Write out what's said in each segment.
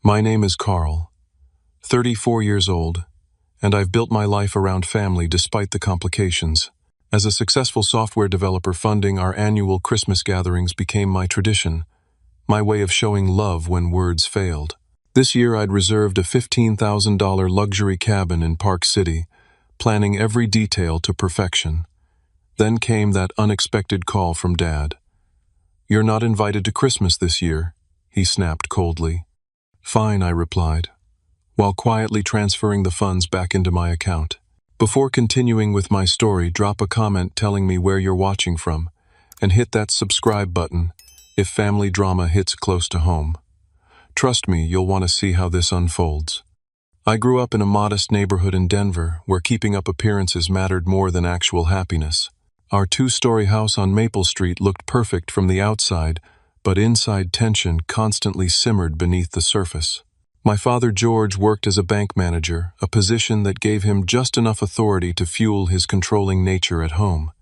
My name is Carl, 34 years old, and I've built my life around family despite the complications. As a successful software developer, funding our annual Christmas gatherings became my tradition, my way of showing love when words failed. This year I'd reserved a $15,000 luxury cabin in Park City, planning every detail to perfection. Then came that unexpected call from Dad. "You're not invited to Christmas this year," he snapped coldly. "Fine," I replied, while quietly transferring the funds back into my account. Before continuing with my story, drop a comment telling me where you're watching from, and hit that subscribe button if family drama hits close to home. Trust me, you'll want to see how this unfolds. I grew up in a modest neighborhood in Denver, where keeping up appearances mattered more than actual happiness. Our two-story house on Maple Street looked perfect from the outside, but inside tension constantly simmered beneath the surface. My father George worked as a bank manager, a position that gave him just enough authority to fuel his controlling nature at home.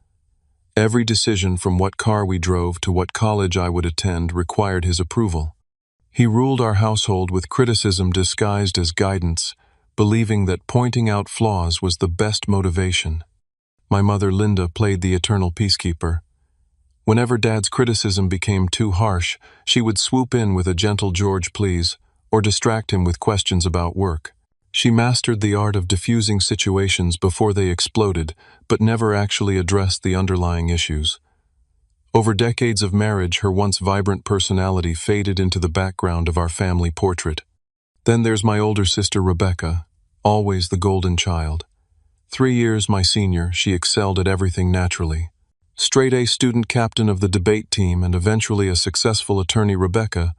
Every decision, from what car we drove to what college I would attend, required his approval. He ruled our household with criticism disguised as guidance, believing that pointing out flaws was the best motivation. My mother Linda played the eternal peacekeeper. Whenever Dad's criticism became too harsh, she would swoop in with a gentle "George, please," or distract him with questions about work. She mastered the art of diffusing situations before they exploded, but never actually addressed the underlying issues. Over decades of marriage, her once vibrant personality faded into the background of our family portrait. Then there's my older sister Rebecca, always the golden child. 3 years my senior, she excelled at everything naturally. Straight-A student captain of the debate team and eventually a successful attorney, Rebecca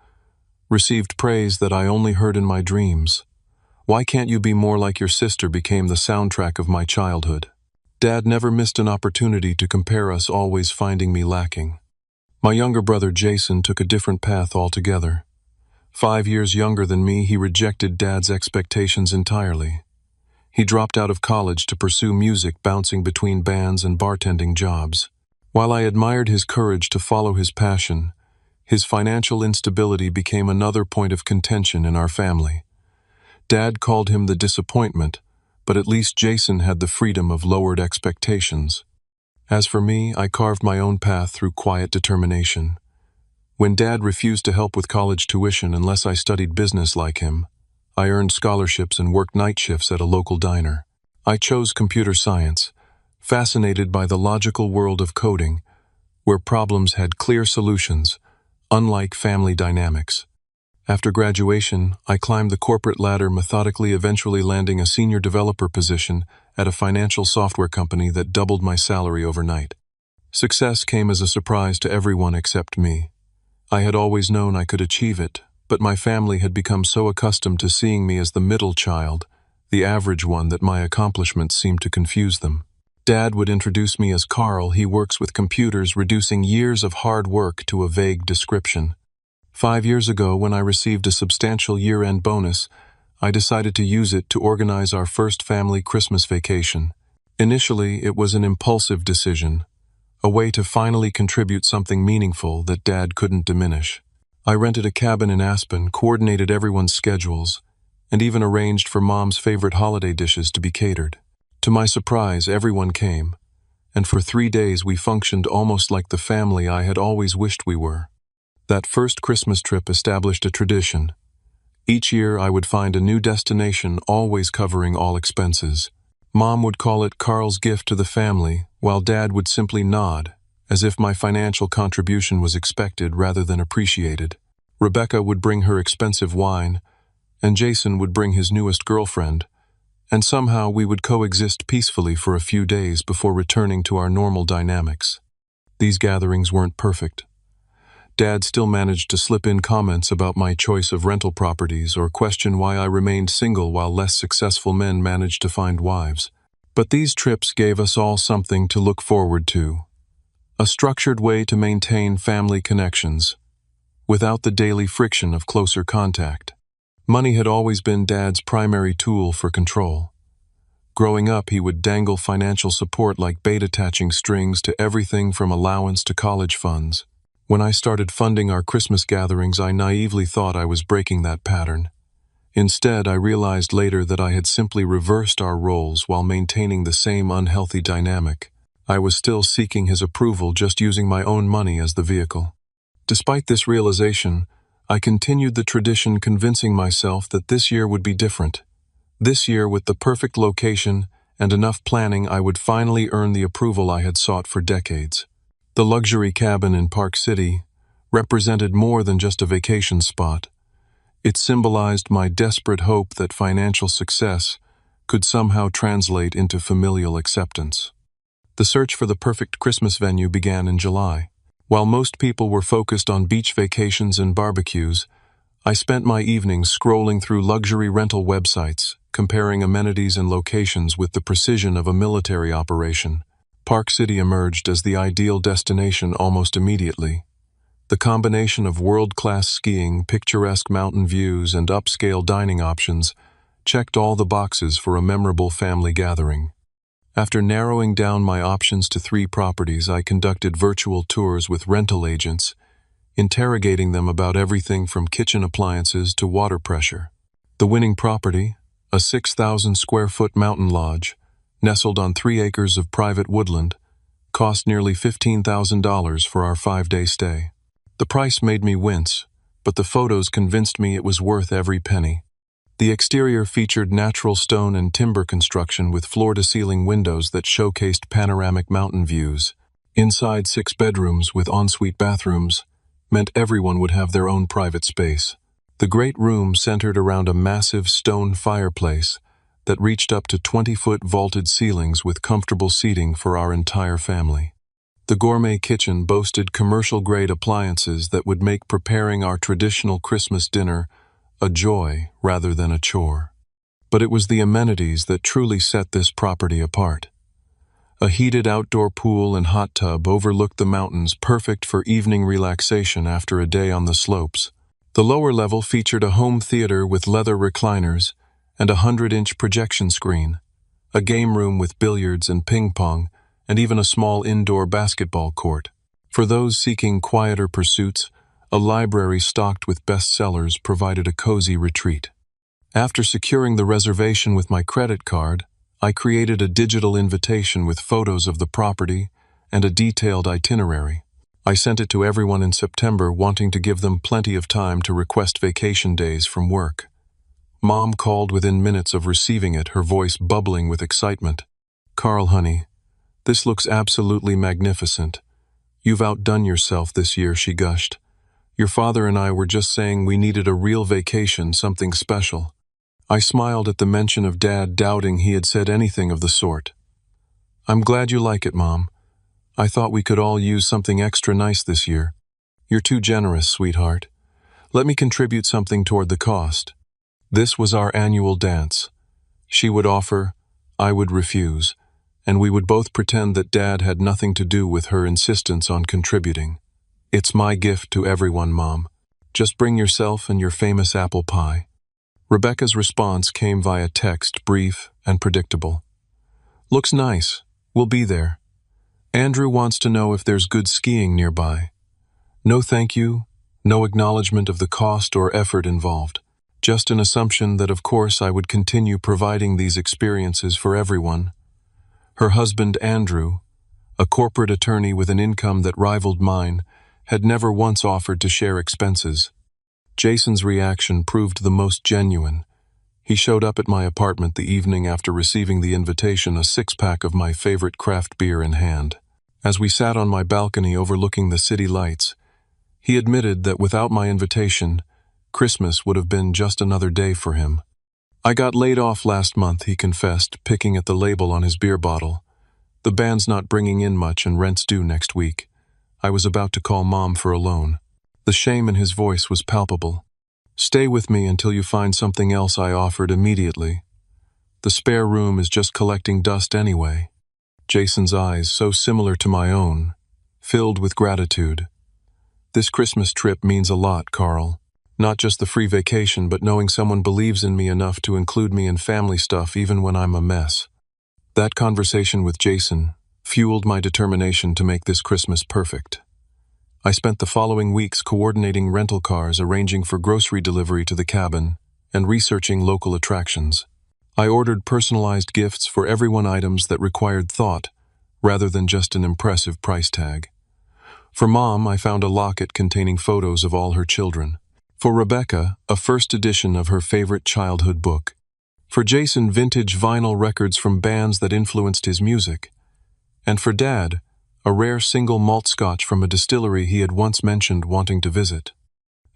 received praise that I only heard in my dreams. "Why can't you be more like your sister?" became the soundtrack of my childhood. Dad never missed an opportunity to compare us, always finding me lacking. My younger brother Jason took a different path altogether. 5 years younger than me, he rejected Dad's expectations entirely. He dropped out of college to pursue music, bouncing between bands and bartending jobs. While I admired his courage to follow his passion, his financial instability became another point of contention in our family. Dad called him the disappointment, but at least Jason had the freedom of lowered expectations. As for me, I carved my own path through quiet determination. When Dad refused to help with college tuition unless I studied business like him, I earned scholarships and worked night shifts at a local diner. I chose computer science, fascinated by the logical world of coding, where problems had clear solutions, unlike family dynamics. After graduation, I climbed the corporate ladder methodically, eventually landing a senior developer position at a financial software company that doubled my salary overnight. Success came as a surprise to everyone except me. I had always known I could achieve it, but my family had become so accustomed to seeing me as the middle child, the average one, that my accomplishments seemed to confuse them. Dad would introduce me as Carl. He works with computers, reducing years of hard work to a vague description. 5 years ago, when I received a substantial year-end bonus, I decided to use it to organize our first family Christmas vacation. Initially, it was an impulsive decision, a way to finally contribute something meaningful that Dad couldn't diminish. I rented a cabin in Aspen, coordinated everyone's schedules, and even arranged for Mom's favorite holiday dishes to be catered. To my surprise, everyone came, and for 3 days we functioned almost like the family I had always wished we were. That first Christmas trip established a tradition. Each year I would find a new destination, always covering all expenses. Mom would call it Carl's gift to the family, while Dad would simply nod, as if my financial contribution was expected rather than appreciated. Rebecca would bring her expensive wine, and Jason would bring his newest girlfriend, and somehow we would coexist peacefully for a few days before returning to our normal dynamics. These gatherings weren't perfect. Dad still managed to slip in comments about my choice of rental properties or question why I remained single while less successful men managed to find wives. But these trips gave us all something to look forward to. A structured way to maintain family connections, without the daily friction of closer contact. Money had always been Dad's primary tool for control. Growing up, he would dangle financial support like bait, attaching strings to everything from allowance to college funds. When I started funding our Christmas gatherings, I naively thought I was breaking that pattern. Instead, I realized later that I had simply reversed our roles while maintaining the same unhealthy dynamic. I was still seeking his approval, just using my own money as the vehicle. Despite this realization, I continued the tradition, convincing myself that this year would be different. This year, with the perfect location and enough planning, I would finally earn the approval I had sought for decades. The luxury cabin in Park City represented more than just a vacation spot. It symbolized my desperate hope that financial success could somehow translate into familial acceptance. The search for the perfect Christmas venue began in July. While most people were focused on beach vacations and barbecues, I spent my evenings scrolling through luxury rental websites, comparing amenities and locations with the precision of a military operation. Park City emerged as the ideal destination almost immediately. The combination of world-class skiing, picturesque mountain views, and upscale dining options checked all the boxes for a memorable family gathering. After narrowing down my options to 3 properties, I conducted virtual tours with rental agents, interrogating them about everything from kitchen appliances to water pressure. The winning property, a 6,000-square-foot mountain lodge, nestled on 3 acres of private woodland, cost nearly $15,000 for our 5-day stay. The price made me wince, but the photos convinced me it was worth every penny. The exterior featured natural stone and timber construction with floor-to-ceiling windows that showcased panoramic mountain views. Inside, 6 bedrooms with ensuite bathrooms meant everyone would have their own private space. The great room centered around a massive stone fireplace that reached up to 20-foot vaulted ceilings with comfortable seating for our entire family. The gourmet kitchen boasted commercial-grade appliances that would make preparing our traditional Christmas dinner a joy rather than a chore. But it was the amenities that truly set this property apart. A heated outdoor pool and hot tub overlooked the mountains, perfect for evening relaxation after a day on the slopes. The lower level featured a home theater with leather recliners and a 100-inch projection screen, a game room with billiards and ping pong, and even a small indoor basketball court. For those seeking quieter pursuits, a library stocked with bestsellers provided a cozy retreat. After securing the reservation with my credit card, I created a digital invitation with photos of the property and a detailed itinerary. I sent it to everyone in September, wanting to give them plenty of time to request vacation days from work. Mom called within minutes of receiving it, her voice bubbling with excitement. "Carl, honey, this looks absolutely magnificent. You've outdone yourself this year," she gushed. "Your father and I were just saying we needed a real vacation, something special." I smiled at the mention of Dad, doubting he had said anything of the sort. "I'm glad you like it, Mom. I thought we could all use something extra nice this year." "You're too generous, sweetheart. Let me contribute something toward the cost." This was our annual dance. She would offer, I would refuse, and we would both pretend that Dad had nothing to do with her insistence on contributing. "It's my gift to everyone, Mom. Just bring yourself and your famous apple pie." Rebecca's response came via text, brief and predictable. "Looks nice. We'll be there. Andrew wants to know if there's good skiing nearby." No thank you, no acknowledgement of the cost or effort involved. Just an assumption that of course I would continue providing these experiences for everyone. Her husband, Andrew, a corporate attorney with an income that rivaled mine, had never once offered to share expenses. Jason's reaction proved the most genuine. He showed up at my apartment the evening after receiving the invitation, a 6-pack of my favorite craft beer in hand. As we sat on my balcony overlooking the city lights, he admitted that without my invitation, Christmas would have been just another day for him. "I got laid off last month," he confessed, picking at the label on his beer bottle. "The band's not bringing in much and rent's due next week. I was about to call Mom for a loan." The shame in his voice was palpable. "Stay with me until you find something else," I offered immediately. "The spare room is just collecting dust anyway." Jason's eyes, so similar to my own, filled with gratitude. "This Christmas trip means a lot, Carl. Not just the free vacation, but knowing someone believes in me enough to include me in family stuff even when I'm a mess." That conversation with Jason fueled my determination to make this Christmas perfect. I spent the following weeks coordinating rental cars, arranging for grocery delivery to the cabin, and researching local attractions. I ordered personalized gifts for everyone, items that required thought, rather than just an impressive price tag. For Mom, I found a locket containing photos of all her children. For Rebecca, a first edition of her favorite childhood book. For Jason, vintage vinyl records from bands that influenced his music. And for Dad, a rare single malt scotch from a distillery he had once mentioned wanting to visit.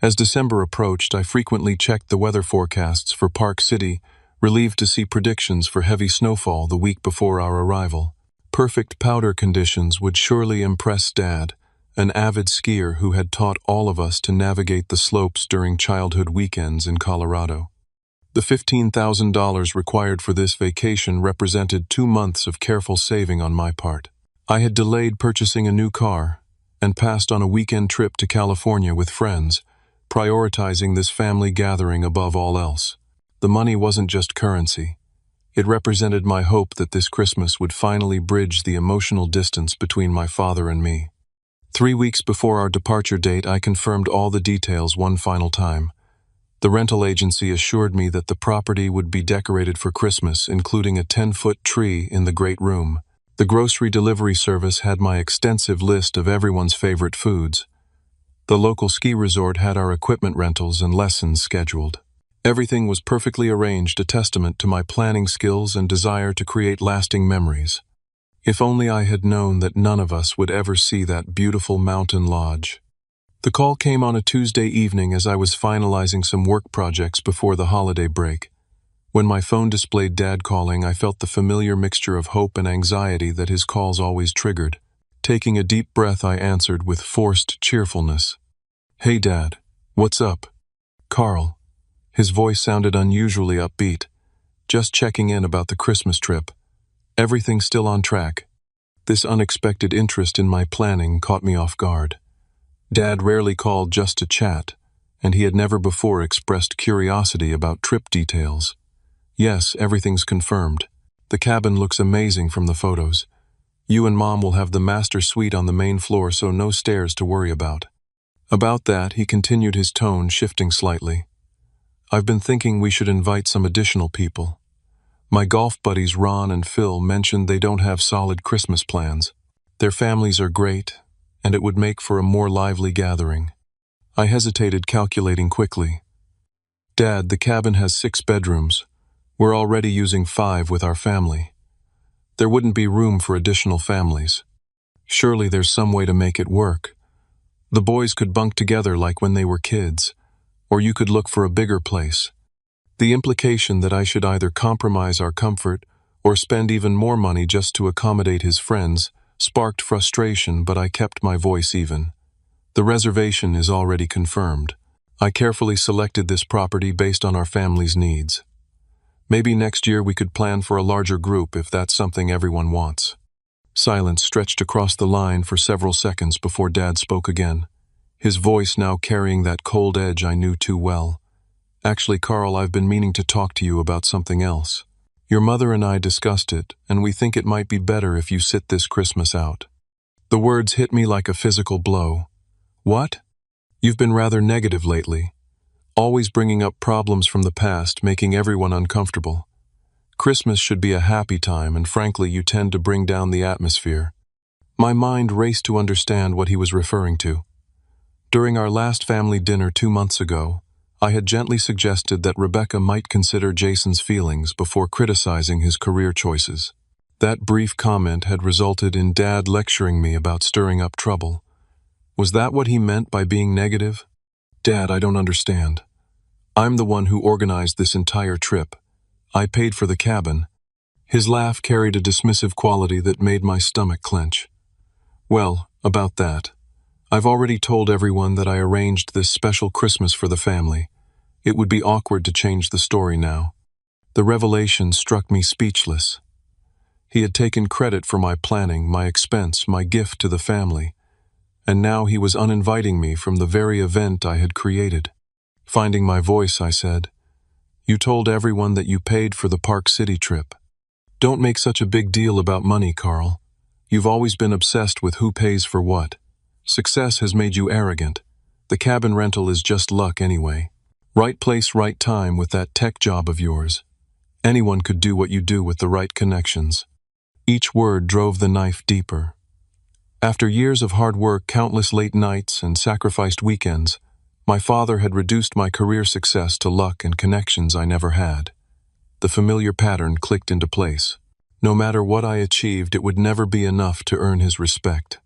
As December approached, I frequently checked the weather forecasts for Park City, relieved to see predictions for heavy snowfall the week before our arrival. Perfect powder conditions would surely impress Dad, an avid skier who had taught all of us to navigate the slopes during childhood weekends in Colorado. The $15,000 required for this vacation represented 2 months of careful saving on my part. I had delayed purchasing a new car and passed on a weekend trip to California with friends, prioritizing this family gathering above all else. The money wasn't just currency. It represented my hope that this Christmas would finally bridge the emotional distance between my father and me. 3 weeks before our departure date, I confirmed all the details one final time. The rental agency assured me that the property would be decorated for Christmas, including a 10-foot tree in the great room. The grocery delivery service had my extensive list of everyone's favorite foods. The local ski resort had our equipment rentals and lessons scheduled. Everything was perfectly arranged, a testament to my planning skills and desire to create lasting memories. If only I had known that none of us would ever see that beautiful mountain lodge. The call came on a Tuesday evening as I was finalizing some work projects before the holiday break. When my phone displayed Dad calling, I felt the familiar mixture of hope and anxiety that his calls always triggered. Taking a deep breath, I answered with forced cheerfulness. "Hey Dad, what's up?" "Carl." His voice sounded unusually upbeat. "Just checking in about the Christmas trip. Everything's still on track." This unexpected interest in my planning caught me off guard. Dad rarely called just to chat, and he had never before expressed curiosity about trip details. "Yes, everything's confirmed. The cabin looks amazing from the photos. You and Mom will have the master suite on the main floor, so no stairs to worry about." About that, he continued, his tone shifting slightly. "I've been thinking we should invite some additional people. My golf buddies Ron and Phil mentioned they don't have solid Christmas plans. Their families are great, and it would make for a more lively gathering." I hesitated, calculating quickly. "Dad, the cabin has 6 bedrooms. We're already using 5 with our family. There wouldn't be room for additional families. Surely there's some way to make it work. The boys could bunk together like when they were kids, or you could look for a bigger place." The implication that I should either compromise our comfort or spend even more money just to accommodate his friends sparked frustration, but I kept my voice even. "The reservation is already confirmed. I carefully selected this property based on our family's needs. Maybe next year we could plan for a larger group if that's something everyone wants." Silence stretched across the line for several seconds before Dad spoke again, his voice now carrying that cold edge I knew too well. "Actually, Carl, I've been meaning to talk to you about something else. Your mother and I discussed it, and we think it might be better if you sit this Christmas out." The words hit me like a physical blow. "What? You've been rather negative lately, always bringing up problems from the past, making everyone uncomfortable. Christmas should be a happy time, and frankly, you tend to bring down the atmosphere." My mind raced to understand what he was referring to. During our last family dinner 2 months ago, I had gently suggested that Rebecca might consider Jason's feelings before criticizing his career choices. That brief comment had resulted in Dad lecturing me about stirring up trouble. Was that what he meant by being negative? "Dad, I don't understand. I'm the one who organized this entire trip. I paid for the cabin." His laugh carried a dismissive quality that made my stomach clench. "Well, about that. I've already told everyone that I arranged this special Christmas for the family. It would be awkward to change the story now." The revelation struck me speechless. He had taken credit for my planning, my expense, my gift to the family, and now he was uninviting me from the very event I had created. Finding my voice, I said, "You told everyone that you paid for the Park City trip. Don't make such a big deal about money, Carl. You've always been obsessed with who pays for what. Success has made you arrogant. The cabin rental is just luck anyway." Right place, right time with that tech job of yours. Anyone could do what you do with the right connections. Each word drove the knife deeper. After years of hard work, countless late nights, and sacrificed weekends, my father had reduced my career success to luck and connections I never had. The familiar pattern clicked into place. No matter what I achieved, it would never be enough to earn his respect.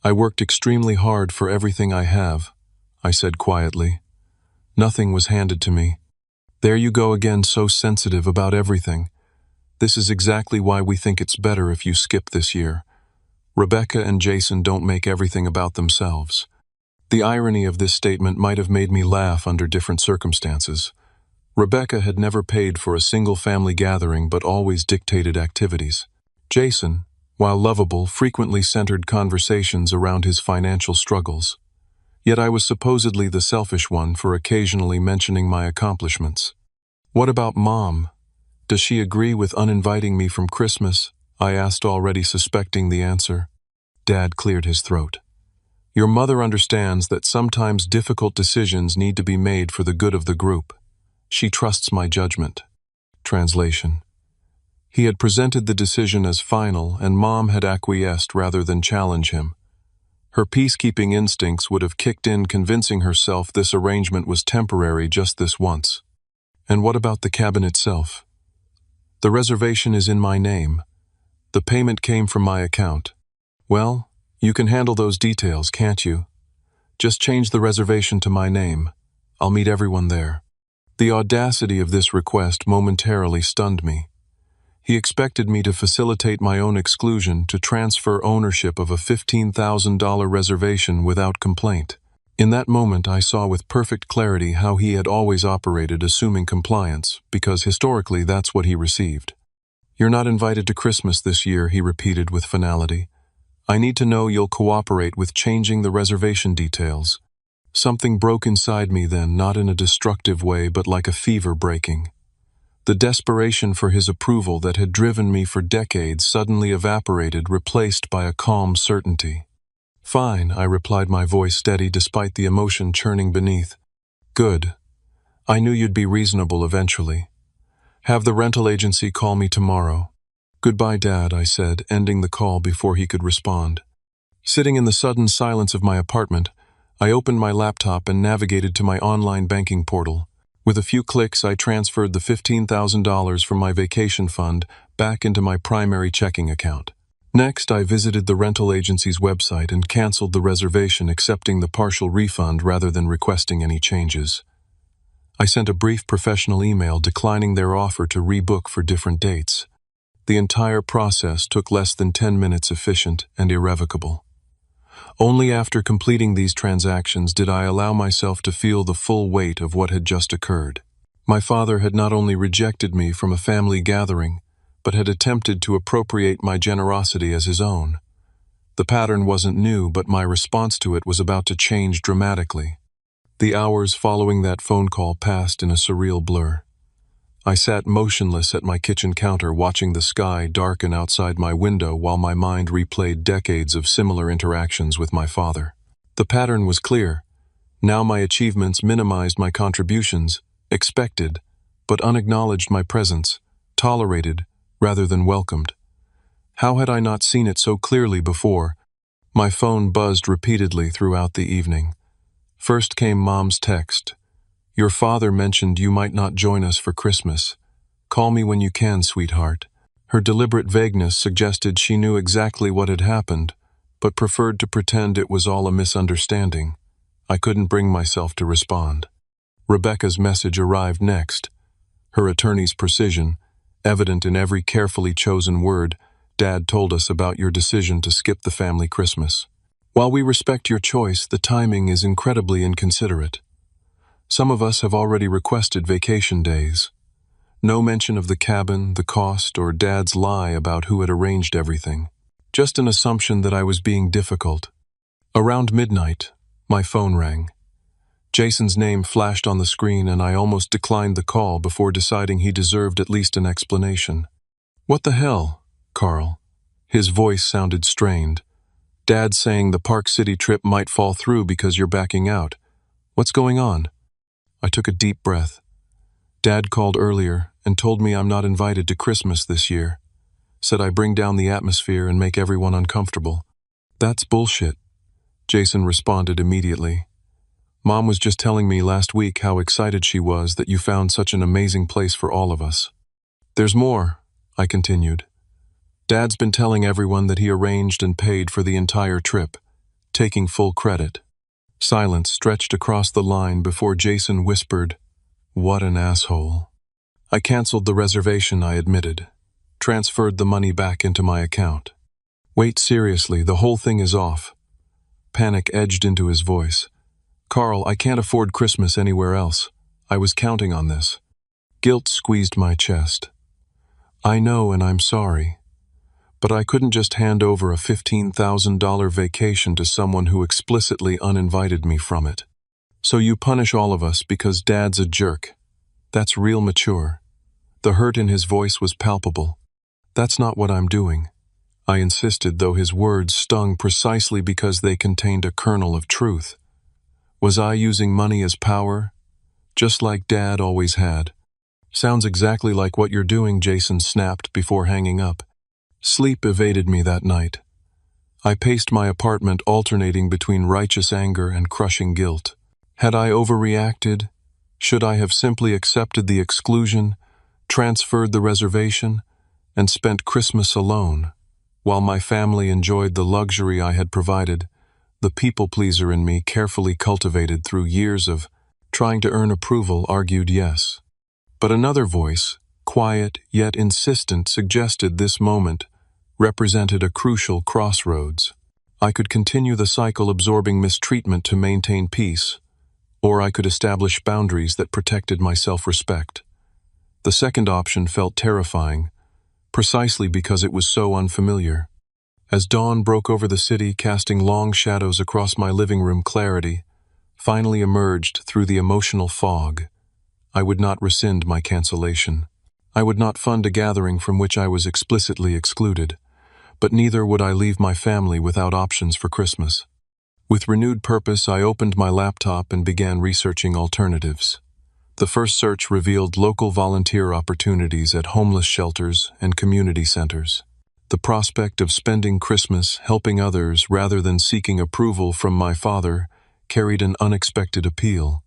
I worked extremely hard for everything I have, I said quietly. Nothing was handed to me. There you go again, so sensitive about everything. This is exactly why we think it's better if you skip this year. Rebecca and Jason don't make everything about themselves. The irony of this statement might have made me laugh under different circumstances. Rebecca had never paid for a single family gathering but always dictated activities. Jason, while lovable, frequently centered conversations around his financial struggles. Yet I was supposedly the selfish one for occasionally mentioning my accomplishments. What about Mom? Does she agree with uninviting me from Christmas? I asked, already suspecting the answer. Dad cleared his throat. Your mother understands that sometimes difficult decisions need to be made for the good of the group. She trusts my judgment. Translation. He had presented the decision as final, and Mom had acquiesced rather than challenge him. Her peacekeeping instincts would have kicked in, convincing herself this arrangement was temporary, just this once. And what about the cabin itself? The reservation is in my name. The payment came from my account. Well, you can handle those details, can't you? Just change the reservation to my name. I'll meet everyone there. The audacity of this request momentarily stunned me. He expected me to facilitate my own exclusion, to transfer ownership of a $15,000 reservation without complaint. In that moment, I saw with perfect clarity how he had always operated, assuming compliance, because historically that's what he received. You're not invited to Christmas this year, he repeated with finality. I need to know you'll cooperate with changing the reservation details. Something broke inside me then, not in a destructive way, but like a fever breaking. The desperation for his approval that had driven me for decades suddenly evaporated, replaced by a calm certainty. Fine, I replied, my voice steady despite the emotion churning beneath. Good. I knew you'd be reasonable eventually. Have the rental agency call me tomorrow. Goodbye, Dad, I said, ending the call before he could respond. Sitting in the sudden silence of my apartment, I opened my laptop and navigated to my online banking portal. With a few clicks, I transferred the $15,000 from my vacation fund back into my primary checking account. Next, I visited the rental agency's website and canceled the reservation, accepting the partial refund rather than requesting any changes. I sent a brief professional email declining their offer to rebook for different dates. The entire process took less than 10 minutes, efficient and irrevocable. Only after completing these transactions did I allow myself to feel the full weight of what had just occurred. My father had not only rejected me from a family gathering, but had attempted to appropriate my generosity as his own. The pattern wasn't new, but my response to it was about to change dramatically. The hours following that phone call passed in a surreal blur. I sat motionless at my kitchen counter, watching the sky darken outside my window while my mind replayed decades of similar interactions with my father. The pattern was clear. Now my achievements minimized my contributions, expected, but unacknowledged my presence, tolerated rather than welcomed. How had I not seen it so clearly before? My phone buzzed repeatedly throughout the evening. First came Mom's text. Your father mentioned you might not join us for Christmas. Call me when you can, sweetheart. Her deliberate vagueness suggested she knew exactly what had happened, but preferred to pretend it was all a misunderstanding. I couldn't bring myself to respond. Rebecca's message arrived next. Her attorney's precision, evident in every carefully chosen word. Dad told us about your decision to skip the family Christmas. While we respect your choice, the timing is incredibly inconsiderate. Some of us have already requested vacation days. No mention of the cabin, the cost, or Dad's lie about who had arranged everything. Just an assumption that I was being difficult. Around midnight, my phone rang. Jason's name flashed on the screen, and I almost declined the call before deciding he deserved at least an explanation. What the hell, Carl? His voice sounded strained. Dad's saying the Park City trip might fall through because you're backing out. What's going on? I took a deep breath. Dad called earlier and told me I'm not invited to Christmas this year. Said I bring down the atmosphere and make everyone uncomfortable. That's bullshit, Jason responded immediately. Mom was just telling me last week how excited she was that you found such an amazing place for all of us. There's more, I continued. Dad's been telling everyone that he arranged and paid for the entire trip, taking full credit. Silence stretched across the line before Jason whispered, "What an asshole." I canceled the reservation, I admitted. Transferred the money back into my account. Wait, seriously, the whole thing is off. Panic edged into his voice. Carl, I can't afford Christmas anywhere else. I was counting on this. Guilt squeezed my chest. I know, and I'm sorry. But I couldn't just hand over a $15,000 vacation to someone who explicitly uninvited me from it. So you punish all of us because Dad's a jerk. That's real mature. The hurt in his voice was palpable. That's not what I'm doing. I insisted, though his words stung precisely because they contained a kernel of truth. Was I using money as power? Just like Dad always had. Sounds exactly like what you're doing, Jason snapped before hanging up. Sleep evaded me that night. I paced my apartment, alternating between righteous anger and crushing guilt. Had I overreacted? Should I have simply accepted the exclusion, transferred the reservation, and spent Christmas alone? While my family enjoyed the luxury I had provided, the people-pleaser in me, carefully cultivated through years of trying to earn approval, argued yes. But another voice, quiet yet insistent, suggested this moment represented a crucial crossroads. I could continue the cycle absorbing mistreatment to maintain peace, or I could establish boundaries that protected my self-respect. The second option felt terrifying, precisely because it was so unfamiliar. As dawn broke over the city, casting long shadows across my living room, clarity finally emerged through the emotional fog. I would not rescind my cancellation. I would not fund a gathering from which I was explicitly excluded, but neither would I leave my family without options for Christmas. With renewed purpose, I opened my laptop and began researching alternatives. The first search revealed local volunteer opportunities at homeless shelters and community centers. The prospect of spending Christmas helping others rather than seeking approval from my father carried an unexpected appeal.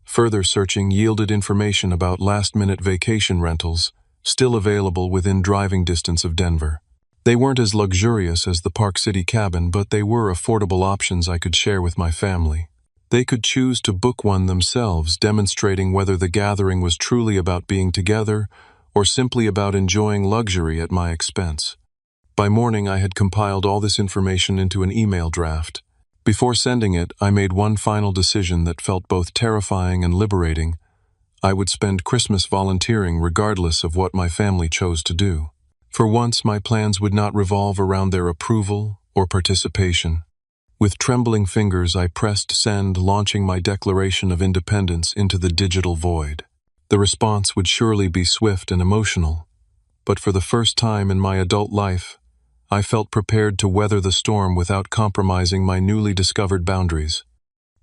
Further searching yielded information about last-minute vacation rentals, still available within driving distance of Denver. They weren't as luxurious as the Park City cabin, but they were affordable options I could share with my family. They could choose to book one themselves, demonstrating whether the gathering was truly about being together or simply about enjoying luxury at my expense. By morning, I had compiled all this information into an email draft. Before sending it, I made one final decision that felt both terrifying and liberating. I would spend Christmas volunteering regardless of what my family chose to do. For once, my plans would not revolve around their approval or participation. With trembling fingers, I pressed send, launching my declaration of independence into the digital void. The response would surely be swift and emotional, but for the first time in my adult life, I felt prepared to weather the storm without compromising my newly discovered boundaries.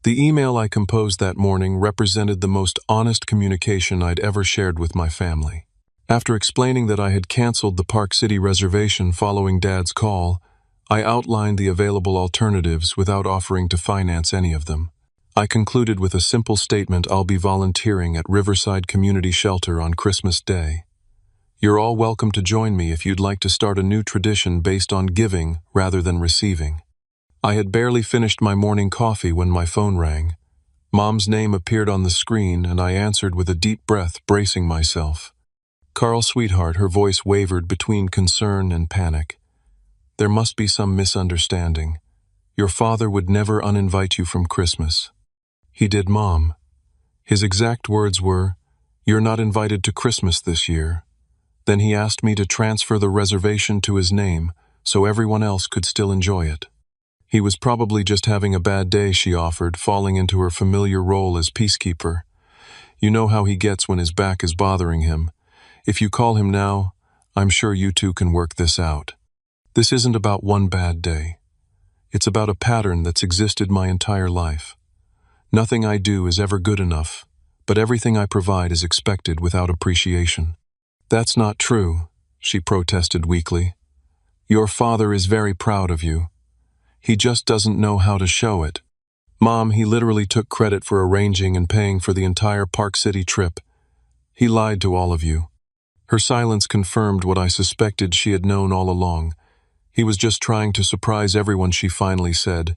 The email I composed that morning represented the most honest communication I'd ever shared with my family. After explaining that I had canceled the Park City reservation following Dad's call, I outlined the available alternatives without offering to finance any of them. I concluded with a simple statement: I'll be volunteering at Riverside Community Shelter on Christmas Day. You're all welcome to join me if you'd like to start a new tradition based on giving rather than receiving. I had barely finished my morning coffee when my phone rang. Mom's name appeared on the screen, and I answered with a deep breath, bracing myself. Carl, sweetheart, her voice wavered between concern and panic. There must be some misunderstanding. Your father would never uninvite you from Christmas. He did, Mom. His exact words were, "You're not invited to Christmas this year." Then he asked me to transfer the reservation to his name so everyone else could still enjoy it. He was probably just having a bad day, she offered, falling into her familiar role as peacekeeper. You know how he gets when his back is bothering him. If you call him now, I'm sure you two can work this out. This isn't about one bad day. It's about a pattern that's existed my entire life. Nothing I do is ever good enough, but everything I provide is expected without appreciation. That's not true, she protested weakly. Your father is very proud of you. He just doesn't know how to show it. Mom, he literally took credit for arranging and paying for the entire Park City trip. He lied to all of you. Her silence confirmed what I suspected she had known all along. He was just trying to surprise everyone. She finally said,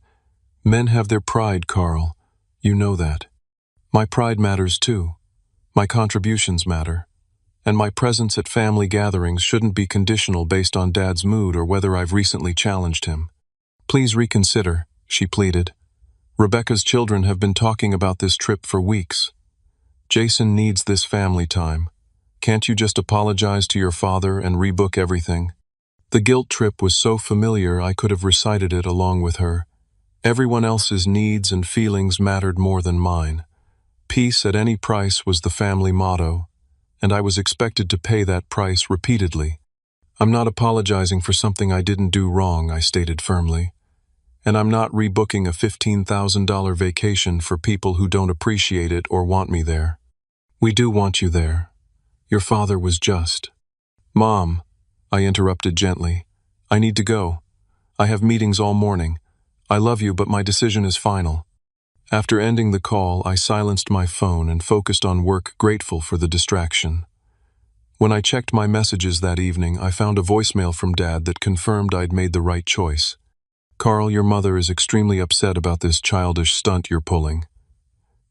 Men have their pride, Carl. You know that. My pride matters too. My contributions matter. And my presence at family gatherings shouldn't be conditional based on Dad's mood or whether I've recently challenged him. Please reconsider, she pleaded. Rebecca's children have been talking about this trip for weeks. Jason needs this family time. Can't you just apologize to your father and rebook everything? The guilt trip was so familiar I could have recited it along with her. Everyone else's needs and feelings mattered more than mine. Peace at any price was the family motto, and I was expected to pay that price repeatedly. I'm not apologizing for something I didn't do wrong, I stated firmly. And I'm not rebooking a $15,000 vacation for people who don't appreciate it or want me there. We do want you there. Your father was just. Mom, I interrupted gently. I need to go. I have meetings all morning. I love you, but my decision is final. After ending the call, I silenced my phone and focused on work, grateful for the distraction. When I checked my messages that evening, I found a voicemail from Dad that confirmed I'd made the right choice. Carl, your mother is extremely upset about this childish stunt you're pulling.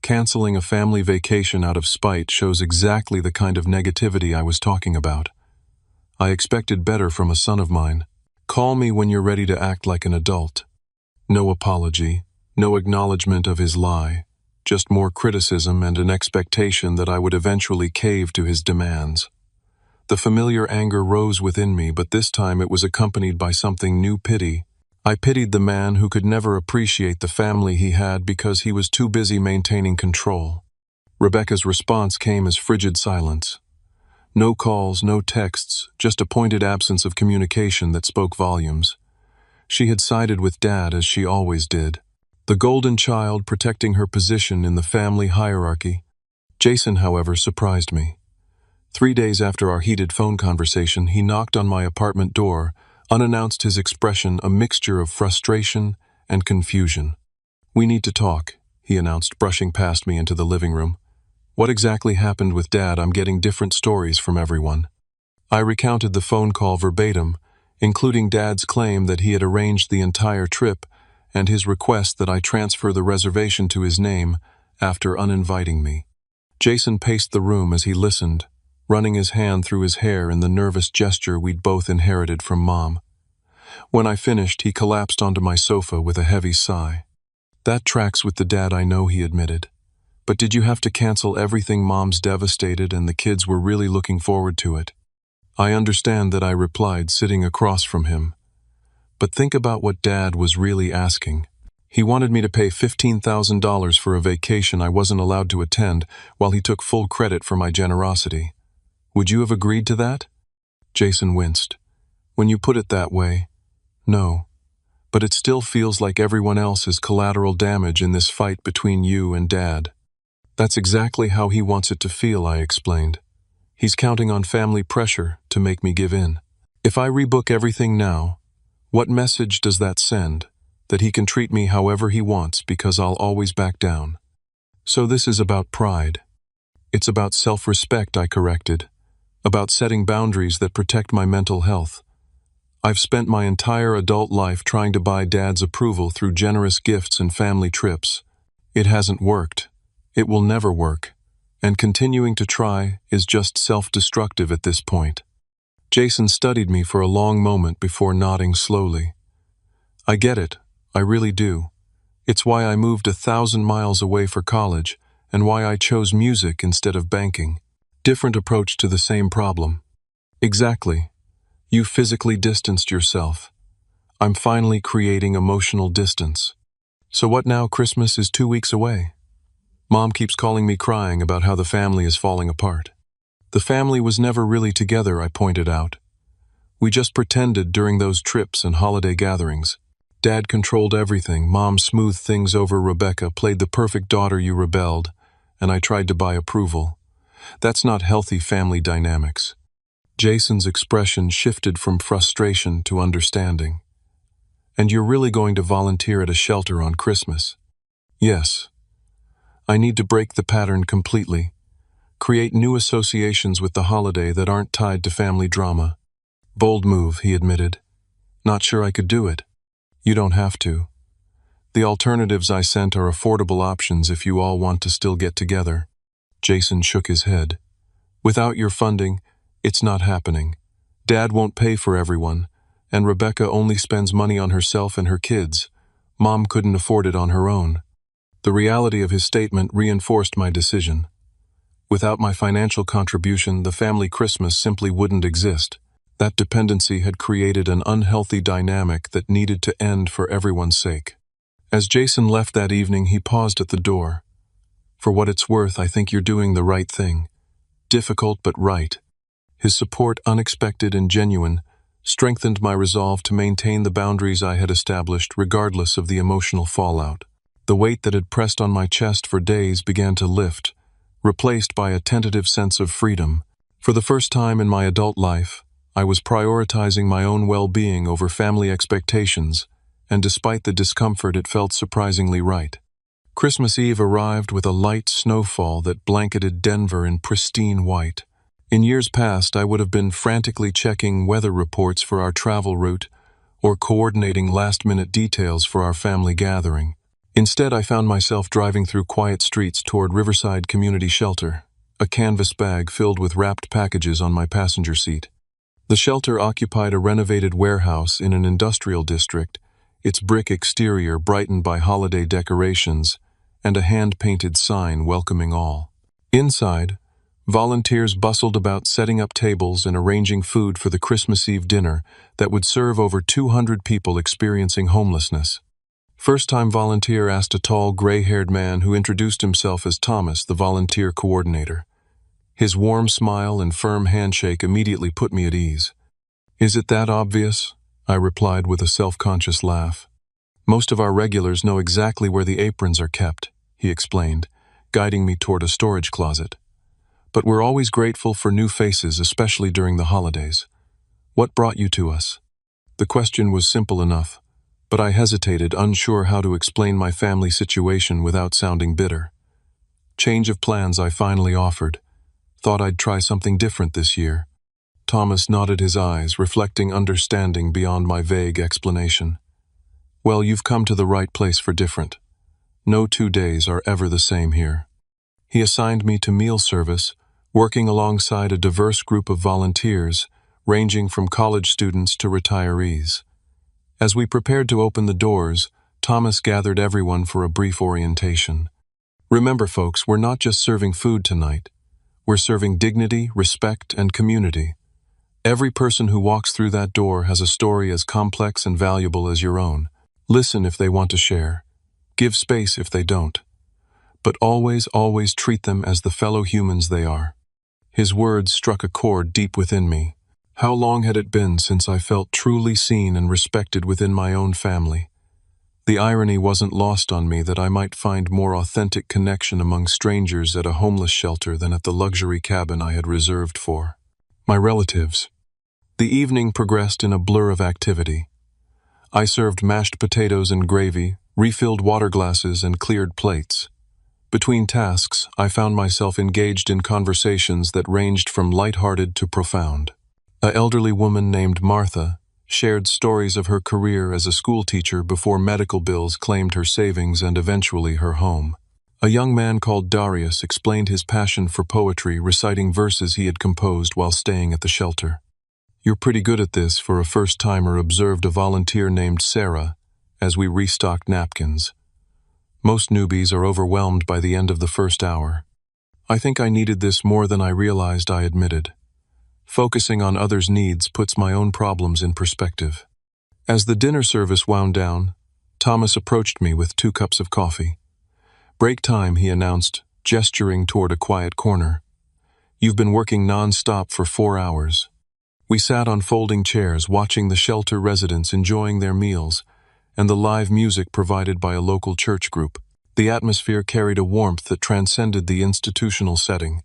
Canceling a family vacation out of spite shows exactly the kind of negativity I was talking about. I expected better from a son of mine. Call me when you're ready to act like an adult. No apology, no acknowledgement of his lie, just more criticism and an expectation that I would eventually cave to his demands. The familiar anger rose within me, but this time it was accompanied by something new: pity. I pitied the man who could never appreciate the family he had because he was too busy maintaining control. Rebecca's response came as frigid silence. No calls, no texts, just a pointed absence of communication that spoke volumes. She had sided with Dad as she always did. The golden child protecting her position in the family hierarchy. Jason, however, surprised me. 3 days after our heated phone conversation, he knocked on my apartment door, unannounced, his expression a mixture of frustration and confusion. We need to talk, he announced, brushing past me into the living room. What exactly happened with Dad? I'm getting different stories from everyone. I recounted the phone call verbatim, including Dad's claim that he had arranged the entire trip and his request that I transfer the reservation to his name after uninviting me. Jason paced the room as he listened, running his hand through his hair in the nervous gesture we'd both inherited from Mom. When I finished, he collapsed onto my sofa with a heavy sigh. That tracks with the Dad I know, he admitted. But did you have to cancel everything? Mom's devastated and the kids were really looking forward to it. I understand that, I replied, sitting across from him. But think about what Dad was really asking. He wanted me to pay $15,000 for a vacation I wasn't allowed to attend, while he took full credit for my generosity. Would you have agreed to that? Jason winced. When you put it that way, no. But it still feels like everyone else is collateral damage in this fight between you and Dad. That's exactly how he wants it to feel, I explained. He's counting on family pressure to make me give in. If I rebook everything now, what message does that send? That he can treat me however he wants because I'll always back down. So this is about pride. It's about self-respect, I corrected. About setting boundaries that protect my mental health. I've spent my entire adult life trying to buy Dad's approval through generous gifts and family trips. It hasn't worked. It will never work. And continuing to try is just self-destructive at this point. Jason studied me for a long moment before nodding slowly. I get it. I really do. It's why I moved 1,000 miles away for college and why I chose music instead of banking. Different approach to the same problem. Exactly. You physically distanced yourself. I'm finally creating emotional distance. So what now? Christmas is 2 weeks away. Mom keeps calling me, crying about how the family is falling apart. The family was never really together, I pointed out. We just pretended during those trips and holiday gatherings. Dad controlled everything. Mom smoothed things over Rebecca, played the perfect daughter. You rebelled, and I tried to buy approval. That's not healthy family dynamics. Jason's expression shifted from frustration to understanding. And you're really going to volunteer at a shelter on Christmas? Yes. I need to break the pattern completely. Create new associations with the holiday that aren't tied to family drama. Bold move, he admitted. Not sure I could do it. You don't have to. The alternatives I sent are affordable options if you all want to still get together. Jason shook his head. Without your funding, it's not happening. Dad won't pay for everyone, and Rebecca only spends money on herself and her kids. Mom couldn't afford it on her own. The reality of his statement reinforced my decision. Without my financial contribution, the family Christmas simply wouldn't exist. That dependency had created an unhealthy dynamic that needed to end for everyone's sake. As Jason left that evening, he paused at the door. For what it's worth, I think you're doing the right thing. Difficult but right. His support, unexpected and genuine, strengthened my resolve to maintain the boundaries I had established regardless of the emotional fallout. The weight that had pressed on my chest for days began to lift, replaced by a tentative sense of freedom. For the first time in my adult life, I was prioritizing my own well-being over family expectations, and despite the discomfort, it felt surprisingly right. Christmas Eve arrived with a light snowfall that blanketed Denver in pristine white. In years past, I would have been frantically checking weather reports for our travel route or coordinating last-minute details for our family gathering. Instead, I found myself driving through quiet streets toward Riverside Community Shelter, a canvas bag filled with wrapped packages on my passenger seat. The shelter occupied a renovated warehouse in an industrial district, its brick exterior brightened by holiday decorations and a hand-painted sign welcoming all. Inside, volunteers bustled about setting up tables and arranging food for the Christmas Eve dinner that would serve over 200 people experiencing homelessness. First-time volunteer asked a tall, gray-haired man who introduced himself as Thomas, the volunteer coordinator. His warm smile and firm handshake immediately put me at ease. "Is it that obvious?" I replied with a self-conscious laugh. "Most of our regulars know exactly where the aprons are kept," he explained, guiding me toward a storage closet. "But we're always grateful for new faces, especially during the holidays. What brought you to us?" The question was simple enough, but I hesitated, unsure how to explain my family situation without sounding bitter. "Change of plans," I finally offered. "Thought I'd try something different this year." Thomas nodded his eyes, reflecting understanding beyond my vague explanation. "Well, you've come to the right place for different. No 2 days are ever the same here." He assigned me to meal service, working alongside a diverse group of volunteers, ranging from college students to retirees. As we prepared to open the doors, Thomas gathered everyone for a brief orientation. "Remember, folks, we're not just serving food tonight. We're serving dignity, respect, and community. Every person who walks through that door has a story as complex and valuable as your own. Listen if they want to share. Give space if they don't. But always, always treat them as the fellow humans they are." His words struck a chord deep within me. How long had it been since I felt truly seen and respected within my own family? The irony wasn't lost on me that I might find more authentic connection among strangers at a homeless shelter than at the luxury cabin I had reserved for my relatives. The evening progressed in a blur of activity. I served mashed potatoes and gravy, refilled water glasses, and cleared plates. Between tasks, I found myself engaged in conversations that ranged from lighthearted to profound. An elderly woman named Martha shared stories of her career as a schoolteacher before medical bills claimed her savings and eventually her home. A young man called Darius explained his passion for poetry, reciting verses he had composed while staying at the shelter. "You're pretty good at this for a first-timer," observed a volunteer named Sarah as we restocked napkins. "Most newbies are overwhelmed by the end of the first hour." "I think I needed this more than I realized," I admitted. Focusing on others' needs puts my own problems in perspective. As the dinner service wound down, Thomas approached me with 2 cups of coffee. "Break time," he announced, gesturing toward a quiet corner. "You've been working non-stop for 4 hours." We sat on folding chairs, watching the shelter residents enjoying their meals and the live music provided by a local church group. The atmosphere carried a warmth that transcended the institutional setting,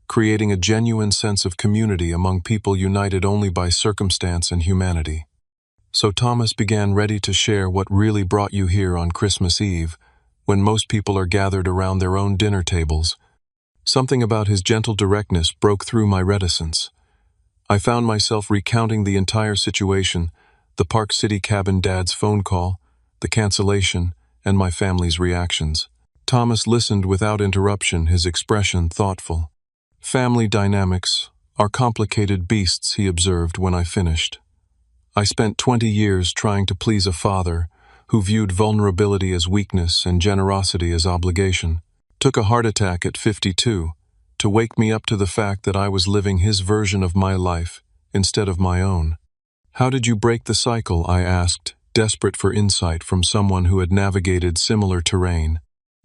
creating a genuine sense of community among people united only by circumstance and humanity. So Thomas began ready to share what really brought you here on Christmas Eve, when most people are gathered around their own dinner tables. Something about his gentle directness broke through my reticence. I found myself recounting the entire situation, the Park City cabin dad's phone call, the cancellation, and my family's reactions. Thomas listened without interruption, his expression thoughtful. Family dynamics are complicated beasts, he observed when I finished. I spent 20 years trying to please a father who viewed vulnerability as weakness and generosity as obligation. Took a heart attack at 52 to wake me up to the fact that I was living his version of my life instead of my own. How did you break the cycle? I asked, desperate for insight from someone who had navigated similar terrain.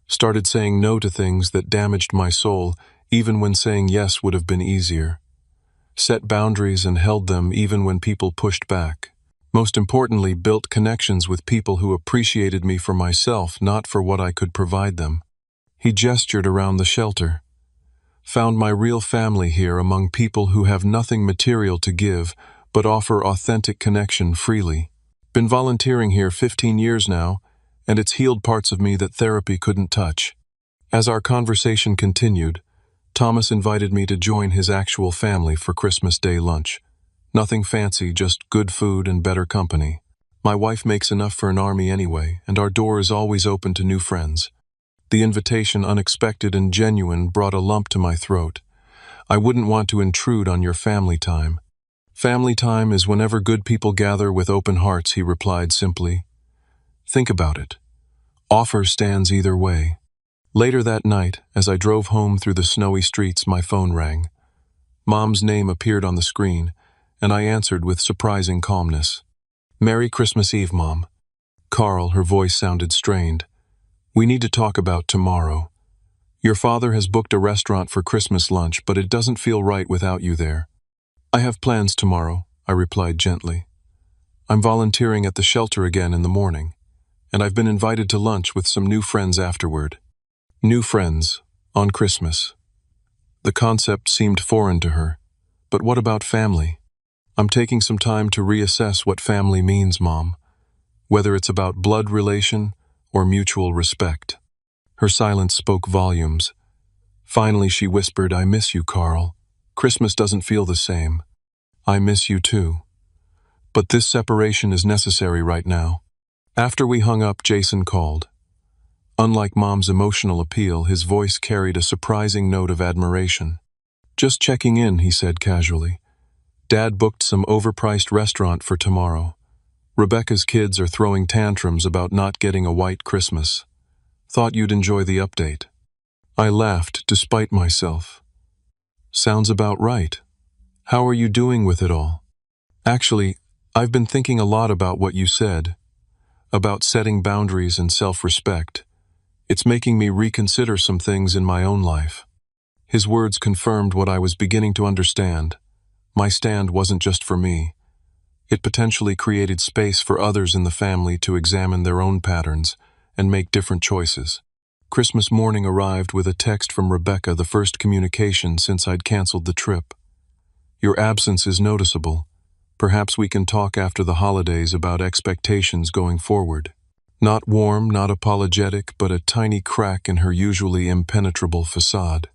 Started saying no to things that damaged my soul, even when saying yes would have been easier. Set boundaries and held them even when people pushed back. Most importantly, built connections with people who appreciated me for myself, not for what I could provide them. He gestured around the shelter. Found my real family here among people who have nothing material to give, but offer authentic connection freely. Been volunteering here 15 years now, and it's healed parts of me that therapy couldn't touch. As our conversation continued, Thomas invited me to join his actual family for Christmas Day lunch. Nothing fancy, just good food and better company. My wife makes enough for an army anyway, and our door is always open to new friends. The invitation, unexpected and genuine, brought a lump to my throat. I wouldn't want to intrude on your family time. Family time is whenever good people gather with open hearts, he replied simply. Think about it. Offer stands either way. Later that night, as I drove home through the snowy streets, my phone rang. Mom's name appeared on the screen, and I answered with surprising calmness. Merry Christmas Eve, Mom. Carl, her voice sounded strained. We need to talk about tomorrow. Your father has booked a restaurant for Christmas lunch, but it doesn't feel right without you there. I have plans tomorrow, I replied gently. I'm volunteering at the shelter again in the morning, and I've been invited to lunch with some new friends afterward. New friends, on Christmas. The concept seemed foreign to her. But what about family? I'm taking some time to reassess what family means, Mom. Whether it's about blood relation or mutual respect. Her silence spoke volumes. Finally, she whispered, I miss you, Carl. Christmas doesn't feel the same. I miss you too. But this separation is necessary right now. After we hung up, Jason called. Unlike Mom's emotional appeal, his voice carried a surprising note of admiration. Just checking in, he said casually. Dad booked some overpriced restaurant for tomorrow. Rebecca's kids are throwing tantrums about not getting a white Christmas. Thought you'd enjoy the update. I laughed, despite myself. Sounds about right. How are you doing with it all? Actually, I've been thinking a lot about what you said, about setting boundaries and self-respect. It's making me reconsider some things in my own life. His words confirmed what I was beginning to understand. My stand wasn't just for me. It potentially created space for others in the family to examine their own patterns and make different choices. Christmas morning arrived with a text from Rebecca, the first communication since I'd canceled the trip. Your absence is noticeable. Perhaps we can talk after the holidays about expectations going forward. Not warm, not apologetic, but a tiny crack in her usually impenetrable facade.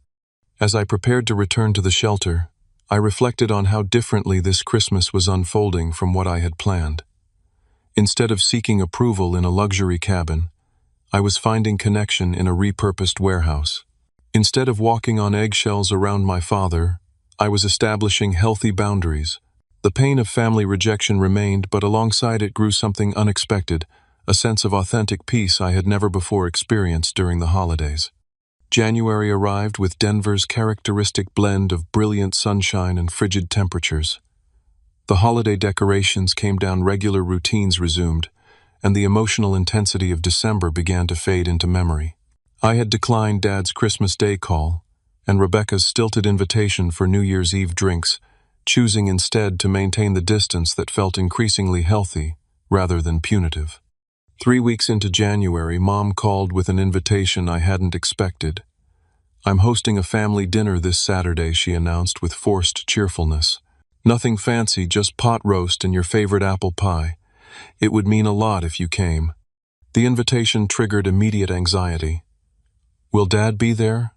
As I prepared to return to the shelter, I reflected on how differently this Christmas was unfolding from what I had planned. Instead of seeking approval in a luxury cabin, I was finding connection in a repurposed warehouse. Instead of walking on eggshells around my father, I was establishing healthy boundaries. The pain of family rejection remained, but alongside it grew something unexpected, a sense of authentic peace I had never before experienced during the holidays. January arrived with Denver's characteristic blend of brilliant sunshine and frigid temperatures. The holiday decorations came down, regular routines resumed, and the emotional intensity of December began to fade into memory. I had declined Dad's Christmas Day call and Rebecca's stilted invitation for New Year's Eve drinks, choosing instead to maintain the distance that felt increasingly healthy rather than punitive. 3 weeks into January, Mom called with an invitation I hadn't expected. "I'm hosting a family dinner this Saturday," she announced with forced cheerfulness. "Nothing fancy, just pot roast and your favorite apple pie. It would mean a lot if you came." The invitation triggered immediate anxiety. "Will Dad be there?"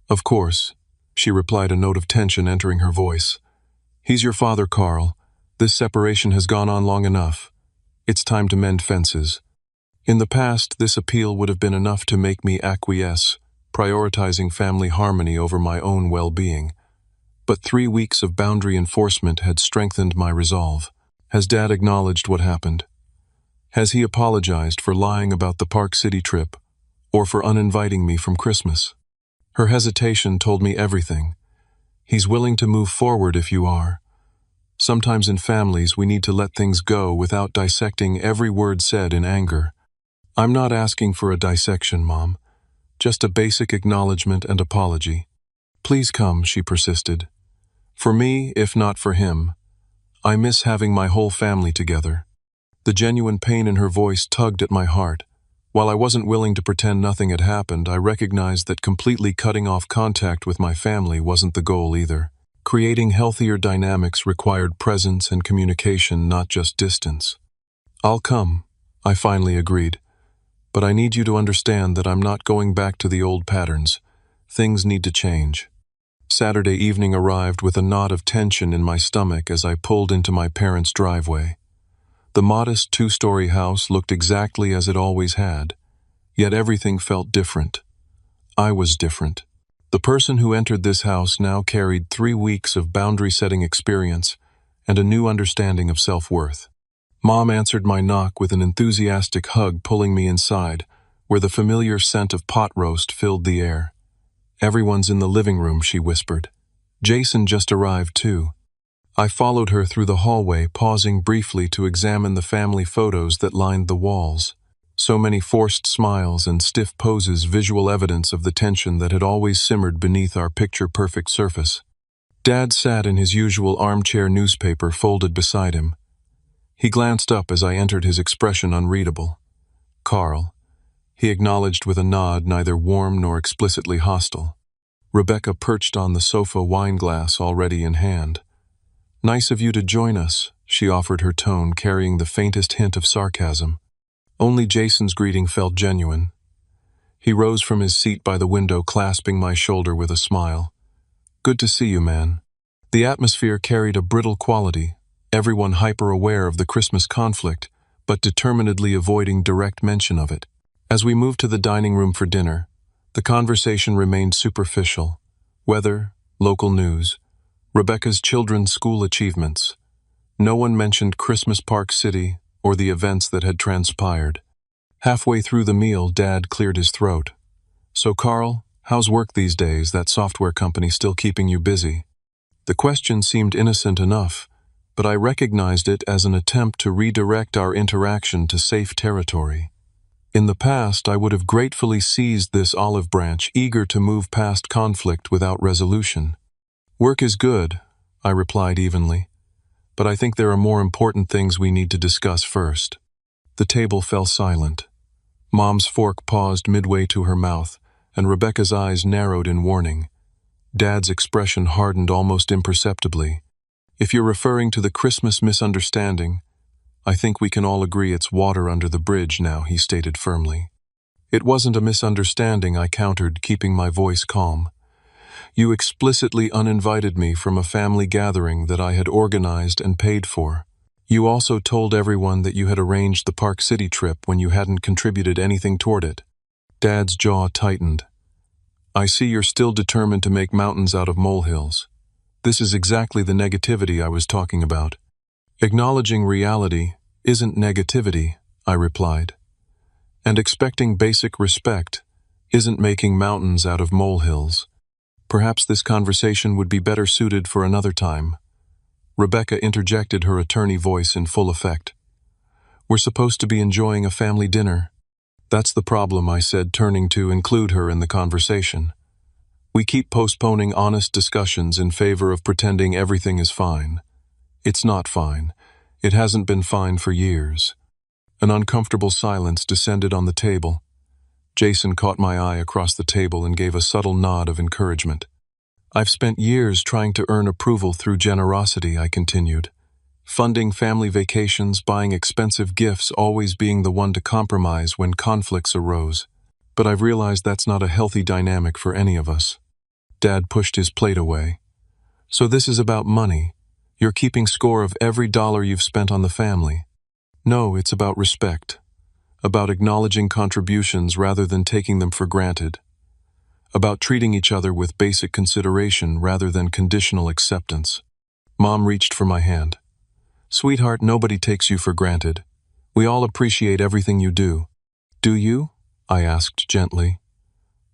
"Of course," she replied, a note of tension entering her voice. "He's your father, Carl. This separation has gone on long enough. It's time to mend fences." In the past, this appeal would have been enough to make me acquiesce, prioritizing family harmony over my own well-being. But 3 weeks of boundary enforcement had strengthened my resolve. Has Dad acknowledged what happened? Has he apologized for lying about the Park City trip, or for uninviting me from Christmas? Her hesitation told me everything. He's willing to move forward if you are. Sometimes in families we need to let things go without dissecting every word said in anger. I'm not asking for a dissection, Mom. Just a basic acknowledgement and apology. "Please come," she persisted. "For me, if not for him. I miss having my whole family together." The genuine pain in her voice tugged at my heart. While I wasn't willing to pretend nothing had happened, I recognized that completely cutting off contact with my family wasn't the goal either. Creating healthier dynamics required presence and communication, not just distance. "I'll come," I finally agreed. "But I need you to understand that I'm not going back to the old patterns. Things need to change." Saturday evening arrived with a knot of tension in my stomach as I pulled into my parents' driveway. The modest 2-story house looked exactly as it always had, yet everything felt different. I was different. The person who entered this house now carried 3 weeks of boundary-setting experience and a new understanding of self-worth. Mom answered my knock with an enthusiastic hug, pulling me inside, where the familiar scent of pot roast filled the air. "Everyone's in the living room," she whispered. "Jason just arrived, too." I followed her through the hallway, pausing briefly to examine the family photos that lined the walls. So many forced smiles and stiff poses, visual evidence of the tension that had always simmered beneath our picture-perfect surface. Dad sat in his usual armchair, newspaper folded beside him. He glanced up as I entered, his expression unreadable. "Carl," he acknowledged with a nod, neither warm nor explicitly hostile. Rebecca perched on the sofa, wineglass already in hand. "Nice of you to join us," she offered, her tone carrying the faintest hint of sarcasm. Only Jason's greeting felt genuine. He rose from his seat by the window, clasping my shoulder with a smile. "Good to see you, man." The atmosphere carried a brittle quality, everyone hyper-aware of the Christmas conflict, but determinedly avoiding direct mention of it. As we moved to the dining room for dinner, the conversation remained superficial. Weather, local news, Rebecca's children's school achievements. No one mentioned Christmas Park City or the events that had transpired. Halfway through the meal, Dad cleared his throat. "So Carl, how's work these days? That software company still keeping you busy?" The question seemed innocent enough, but I recognized it as an attempt to redirect our interaction to safe territory. In the past, I would have gratefully seized this olive branch, eager to move past conflict without resolution. "Work is good," I replied evenly, "but I think there are more important things we need to discuss first." The table fell silent. Mom's fork paused midway to her mouth, and Rebecca's eyes narrowed in warning. Dad's expression hardened almost imperceptibly. "If you're referring to the Christmas misunderstanding, I think we can all agree it's water under the bridge now," he stated firmly. "It wasn't a misunderstanding," I countered, keeping my voice calm. "You explicitly uninvited me from a family gathering that I had organized and paid for. You also told everyone that you had arranged the Park City trip when you hadn't contributed anything toward it." Dad's jaw tightened. "I see you're still determined to make mountains out of molehills. This is exactly the negativity I was talking about." "Acknowledging reality isn't negativity," I replied. "And expecting basic respect isn't making mountains out of molehills. Perhaps this conversation would be better suited for another time." Rebecca interjected, her attorney voice in full effect. "We're supposed to be enjoying a family dinner." "That's the problem," I said, turning to include her in the conversation. "We keep postponing honest discussions in favor of pretending everything is fine. It's not fine. It hasn't been fine for years." An uncomfortable silence descended on the table. Jason caught my eye across the table and gave a subtle nod of encouragement. I've spent years trying to earn approval through generosity, I continued. Funding family vacations, buying expensive gifts, always being the one to compromise when conflicts arose. But I've realized that's not a healthy dynamic for any of us. Dad pushed his plate away. So this is about money. You're keeping score of every dollar you've spent on the family. No, it's about respect. About acknowledging contributions rather than taking them for granted. About treating each other with basic consideration rather than conditional acceptance. Mom reached for my hand. Sweetheart, nobody takes you for granted. We all appreciate everything you do. Do you? I asked gently.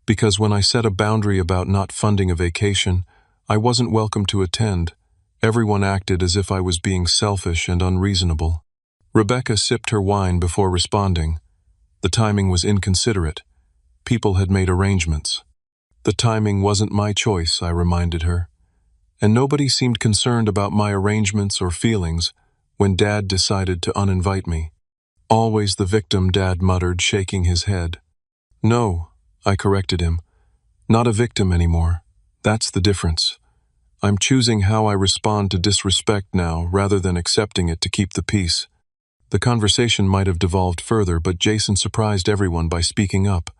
Because when I set a boundary about not funding a vacation, I wasn't welcome to attend. Everyone acted as if I was being selfish and unreasonable. Rebecca sipped her wine before responding. The timing was inconsiderate. People had made arrangements. The timing wasn't my choice, I reminded her. And nobody seemed concerned about my arrangements or feelings when Dad decided to uninvite me. Always the victim, Dad muttered, shaking his head. No, I corrected him. Not a victim anymore. That's the difference. I'm choosing how I respond to disrespect now rather than accepting it to keep the peace. The conversation might have devolved further, but Jason surprised everyone by speaking up.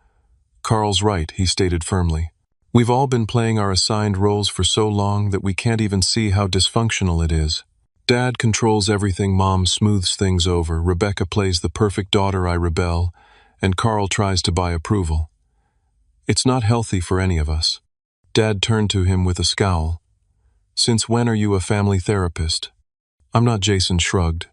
Carl's right, he stated firmly. We've all been playing our assigned roles for so long that we can't even see how dysfunctional it is. Dad controls everything, Mom smooths things over, Rebecca plays the perfect daughter, I rebel, and Carl tries to buy approval. It's not healthy for any of us. Dad turned to him with a scowl. Since when are you a family therapist? I'm not, Jason shrugged.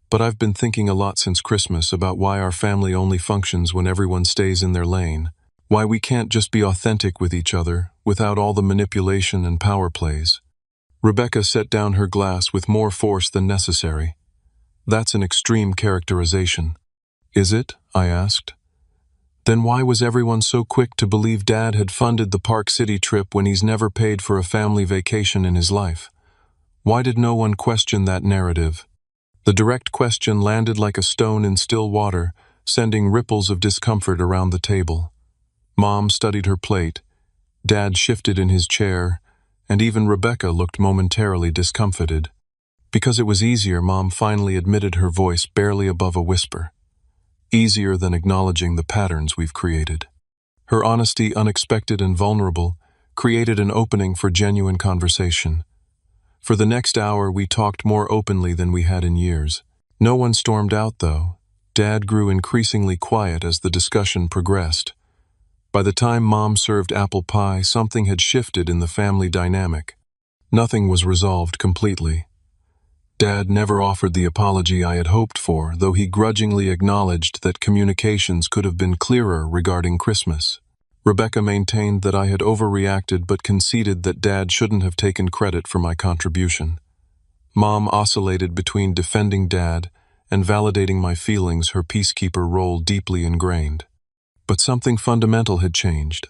But I've been thinking a lot since Christmas about why our family only functions when everyone stays in their lane. Why we can't just be authentic with each other, without all the manipulation and power plays. Rebecca set down her glass with more force than necessary. That's an extreme characterization. Is it? I asked. Then why was everyone so quick to believe Dad had funded the Park City trip when he's never paid for a family vacation in his life? Why did no one question that narrative? The direct question landed like a stone in still water, sending ripples of discomfort around the table. Mom studied her plate, Dad shifted in his chair, and even Rebecca looked momentarily discomfited. Because it was easier, Mom finally admitted, her voice barely above a whisper. Easier than acknowledging the patterns we've created. Her honesty, unexpected and vulnerable, created an opening for genuine conversation. For the next hour, we talked more openly than we had in years. No one stormed out, though. Dad grew increasingly quiet as the discussion progressed. By the time Mom served apple pie, something had shifted in the family dynamic. Nothing was resolved completely. Dad never offered the apology I had hoped for, though he grudgingly acknowledged that communications could have been clearer regarding Christmas. Rebecca maintained that I had overreacted but conceded that Dad shouldn't have taken credit for my contribution. Mom oscillated between defending Dad and validating my feelings, her peacekeeper role deeply ingrained. But something fundamental had changed.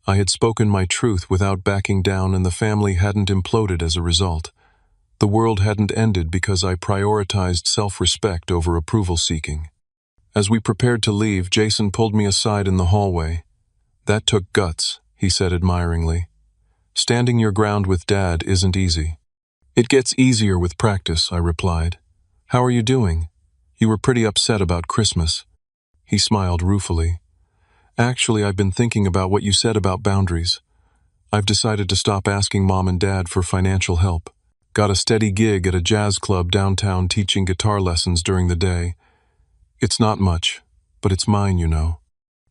I had spoken my truth without backing down, and the family hadn't imploded as a result. The world hadn't ended because I prioritized self-respect over approval-seeking. As we prepared to leave, Jason pulled me aside in the hallway. That took guts, he said admiringly. Standing your ground with Dad isn't easy. It gets easier with practice, I replied. How are you doing? You were pretty upset about Christmas. He smiled ruefully. Actually, I've been thinking about what you said about boundaries. I've decided to stop asking Mom and Dad for financial help. Got a steady gig at a jazz club downtown teaching guitar lessons during the day. It's not much, but it's mine, you know.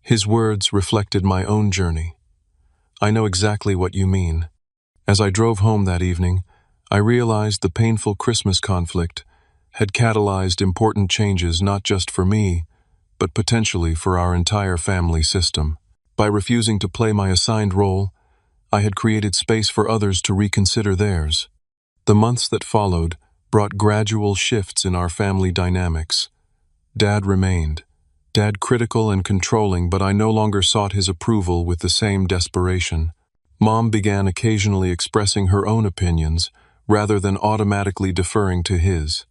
His words reflected my own journey. I know exactly what you mean. As I drove home that evening, I realized the painful Christmas conflict had catalyzed important changes not just for me, but potentially for our entire family system. By refusing to play my assigned role, I had created space for others to reconsider theirs. The months that followed brought gradual shifts in our family dynamics. Dad remained. Dad critical and controlling, but I no longer sought his approval with the same desperation. Mom began occasionally expressing her own opinions, rather than automatically deferring to his.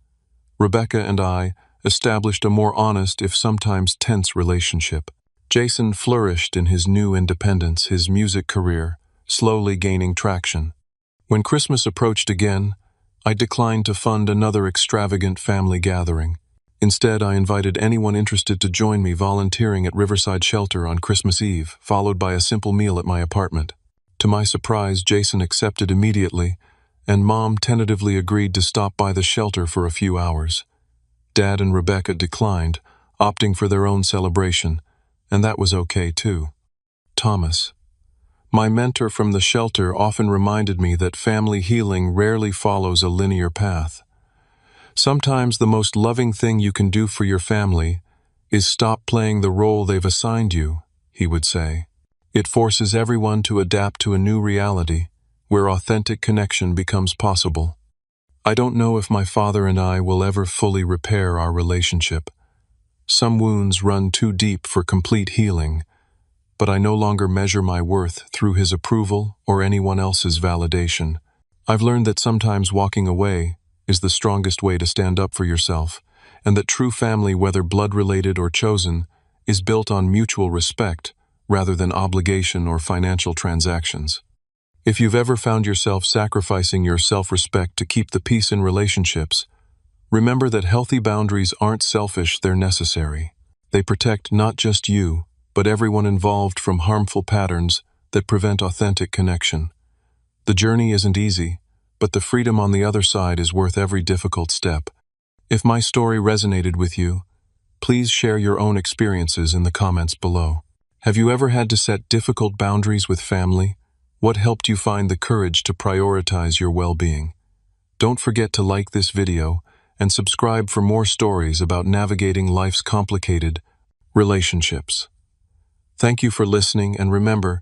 Rebecca and I, established a more honest, if sometimes tense, relationship. Jason flourished in his new independence, his music career slowly gaining traction. When Christmas approached again, I declined to fund another extravagant family gathering. Instead, I invited anyone interested to join me volunteering at Riverside Shelter on Christmas Eve, followed by a simple meal at my apartment. To my surprise, Jason accepted immediately, and Mom tentatively agreed to stop by the shelter for a few hours. Dad and Rebecca declined, opting for their own celebration, and that was okay too. Thomas, my mentor from the shelter, often reminded me that family healing rarely follows a linear path. Sometimes the most loving thing you can do for your family is stop playing the role they've assigned you, he would say. It forces everyone to adapt to a new reality where authentic connection becomes possible. I don't know if my father and I will ever fully repair our relationship. Some wounds run too deep for complete healing, but I no longer measure my worth through his approval or anyone else's validation. I've learned that sometimes walking away is the strongest way to stand up for yourself, and that true family, whether blood-related or chosen, is built on mutual respect rather than obligation or financial transactions. If you've ever found yourself sacrificing your self-respect to keep the peace in relationships, remember that healthy boundaries aren't selfish, they're necessary. They protect not just you, but everyone involved from harmful patterns that prevent authentic connection. The journey isn't easy, but the freedom on the other side is worth every difficult step. If my story resonated with you, please share your own experiences in the comments below. Have you ever had to set difficult boundaries with family? What helped you find the courage to prioritize your well-being? Don't forget to like this video and subscribe for more stories about navigating life's complicated relationships. Thank you for listening, and remember,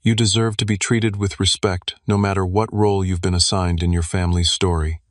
you deserve to be treated with respect no matter what role you've been assigned in your family's story.